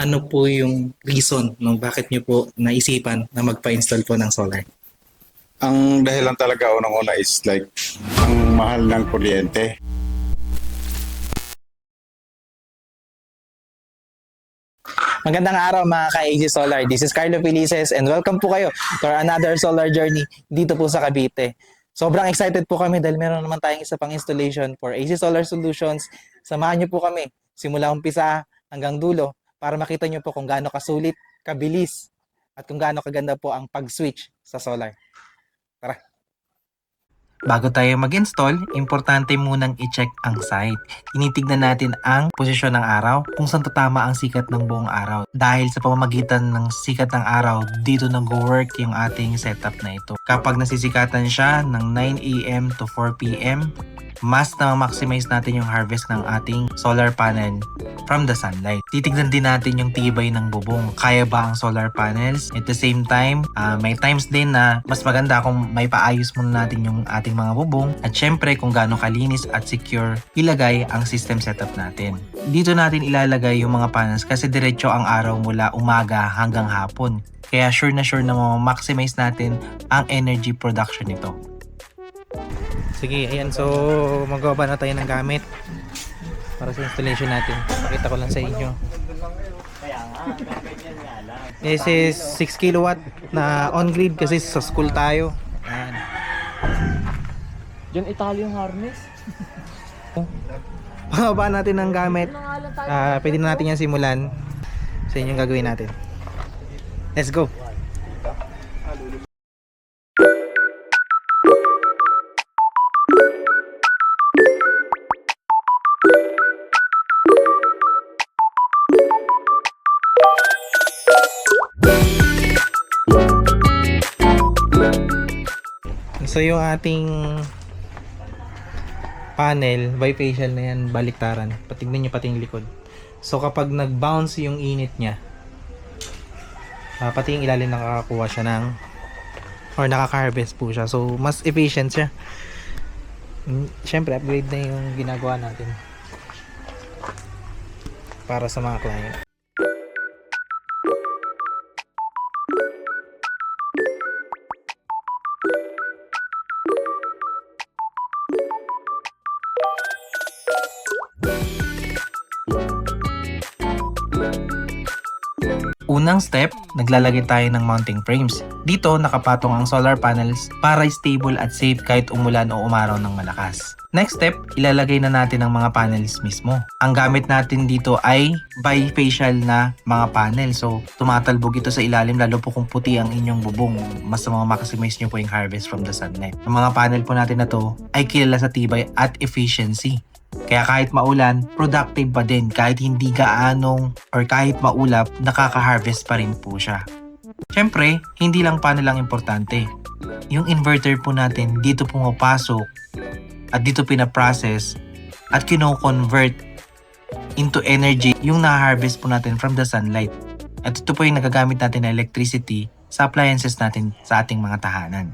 Ano po yung reason nung bakit niyo po naisipan na magpa-install po ng solar? Ang dahilan talaga unang-una is like ang mahal ng kuryente. Magandang araw mga ka-AG Solar. This is Carlo Felices and welcome po kayo to our another solar journey dito po sa Cavite. Sobrang excited po kami dahil meron naman tayong isa pang installation for AG Solar Solutions. Samahan niyo po kami simula umpisa hanggang dulo para makita niyo po kung gaano kasulit, kabilis at kung gaano kaganda po ang pag-switch sa solar. Tara! Bago tayo mag-install, importante munang i-check ang site. Tinitignan natin ang posisyon ng araw, kung saan tatama ang sikat ng buong araw. Dahil sa pamamagitan ng sikat ng araw, dito nag-work yung ating setup na ito. Kapag nasisikatan siya ng 9 AM to 4 PM, mas na-maximize natin yung harvest ng ating solar panel from the sunlight. Titignan din natin yung tibay ng bubong. Kaya ba ang solar panels? At the same time, may times din na mas maganda kung may paayos muna natin yung ating mga bubong. At syempre, kung gaano kalinis at secure ilagay ang system setup natin. Dito natin ilalagay yung mga panels kasi diretso ang araw mula umaga hanggang hapon. Kaya sure na ma-maximize natin ang energy production nito. Sige, ayan. So, magawa na tayo ng gamit para sa installation natin. Pakita ko lang sa inyo. This is 6 kilowatt na on-grid kasi sa school tayo. Ayan. Diyan Italy yung harness. Pababa natin ng gamit. Pwede na natin yan simulan sa inyong gagawin natin. Let's go! So yung ating panel, bifacial na yan, baliktaran. Patignan nyo pati yung likod. So kapag nag-bounce yung init niya, pati yung ilalim nakakakuha siya ng or nakaka-harvest po siya. So mas efficient siya. Siyempre upgrade na yung ginagawa natin para sa mga client. Unang step, naglalagay tayo ng mounting frames. Dito, nakapatong ang solar panels para stable at safe kahit umulan o umaraw ng malakas. Next step, ilalagay na natin ang mga panels mismo. Ang gamit natin dito ay bifacial na mga panel. So, tumatalbog ito sa ilalim lalo po kung puti ang inyong bubong. Mas maximize nyo po yung harvest from the sunlight. Ang mga panel po natin na to ay kilala sa tibay at efficiency. Kaya kahit maulan, productive pa din. Kahit hindi gaanong or kahit maulap, nakaka-harvest pa rin po siya. Siyempre, hindi lang panel ang importante. Yung inverter po natin dito pumapasok at dito pinaprocess at kino-convert into energy yung na-harvest po natin from the sunlight. At ito po yung nagagamit natin na electricity sa appliances natin sa ating mga tahanan.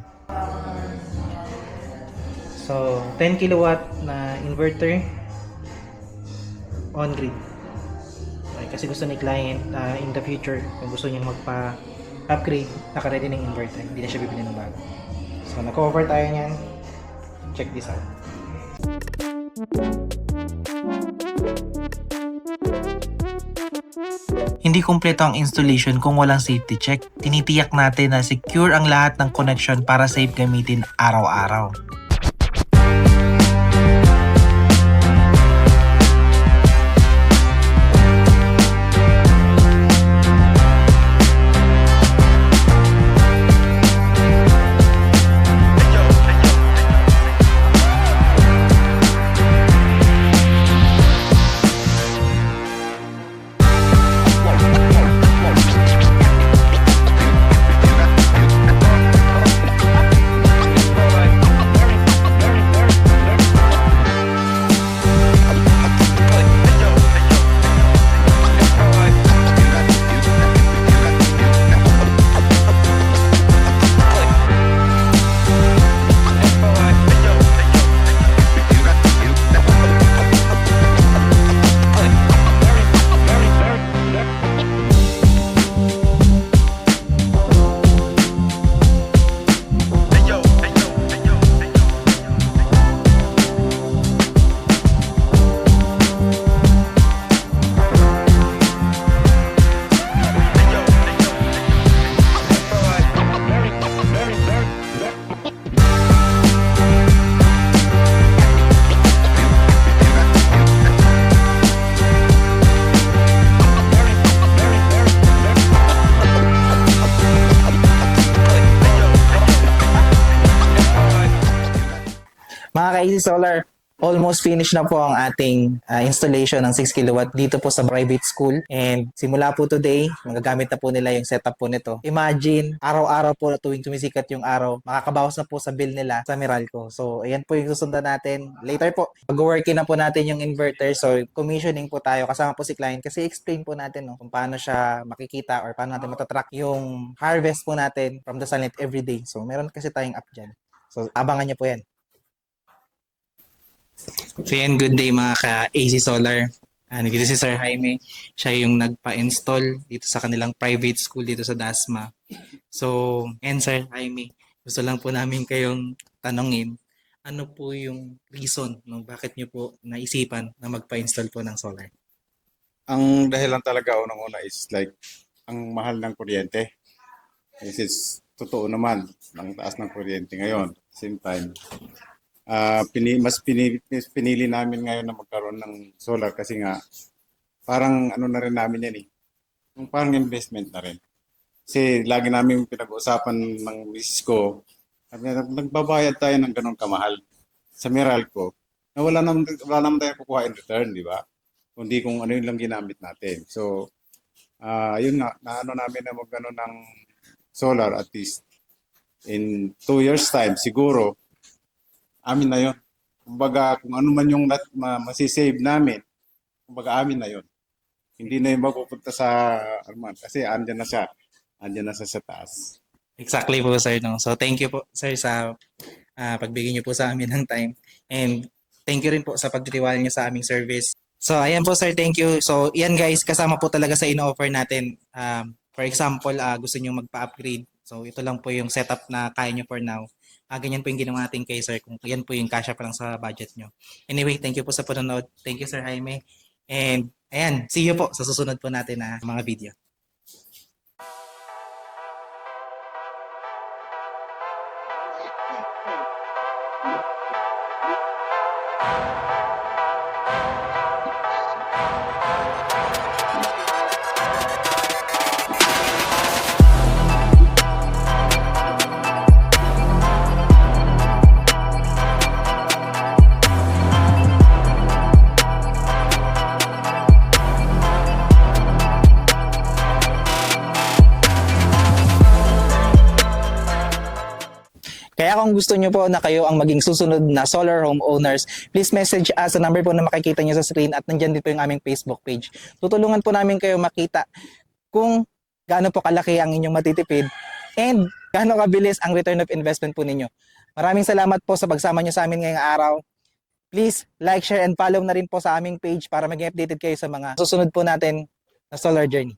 So, 10 kilowatt na inverter on-grid. Okay, kasi gusto ni client in the future, kung gusto niyang magpa-upgrade, naka-ready ng inverter. Hindi na siya bibili ng bago. So, nag-cover tayo niyan. Check this out. Hindi kumpleto ang installation kung walang safety check. Tinitiyak natin na secure ang lahat ng connection para safe gamitin araw-araw. ka-Easy Solar, almost finished na po ang ating installation ng 6 kilowatt dito po sa private school. And simula po today, magagamit na po nila yung setup po nito. Imagine, araw-araw po tuwing sumisikat yung araw, makakabawas na po sa bill nila sa Meralco. So, ayan po yung susundan natin. Later po, mag-working na po natin yung inverter. So, commissioning po tayo kasama po si client kasi explain po natin no, kung paano siya makikita or paano natin matatrack yung harvest po natin from the sunlight every day. So, meron kasi tayong app dyan. So, abangan niyo po yan. So yan, good day mga ka-AC Solar. Dito si Sir Jaime. Siya yung nagpa-install dito sa kanilang private school dito sa Dasma. So, and Sir Jaime, gusto lang po namin kayong tanongin, ano po yung reason no, bakit nyo po naisipan na magpa-install po ng solar? Ang dahilan talaga unang-una is like ang mahal ng kuryente. This is totoo naman, ang taas ng kuryente ngayon. Same time, mas pinili namin ngayon na magkaroon ng solar kasi nga parang ano na rin namin yan eh. Yung parang investment na rin. Kasi lagi namin pinag-uusapan ng misis ko, sabi niya, nagbabayad tayo ng ganun kamahal sa Meralco na wala naman tayo kukuha in return, di ba? Kundi kung ano yung lang ginamit natin. So, yun nga, naano namin na magano ng solar at least in 2 years time, siguro, amin na yun. Kumbaga, kung ano man yung masisave namin, kumbaga amin na yun. Hindi na yung mapupunta sa, kasi andyan na siya sa taas. Exactly po sir. No? So thank you po sir sa pagbigay niyo po sa amin ng time. And thank you rin po sa pagtitiwala niyo sa aming service. So ayan po sir, thank you. So yan guys, kasama po talaga sa ino-offer natin. For example, gusto niyo magpa-upgrade. So ito lang po yung setup na kaya niyo for now. Ganyan po yung ginawa natin kay sir kung yan po yung kasya pa lang sa budget nyo. Anyway, thank you po sa panonood. Thank you Sir Jaime. And ayan, see you po sa susunod po natin na mga video. Kaya kung gusto nyo po na kayo ang maging susunod na solar home owners, please message us sa number po na makikita nyo sa screen at nandyan din po yung aming Facebook page. Tutulungan po namin kayo makita kung gaano po kalaki ang inyong matitipid and gaano kabilis ang return of investment po ninyo. Maraming salamat po sa pagsama nyo sa amin ngayong araw. Please like, share, and follow na rin po sa aming page para maging updated kayo sa mga susunod po natin na solar journey.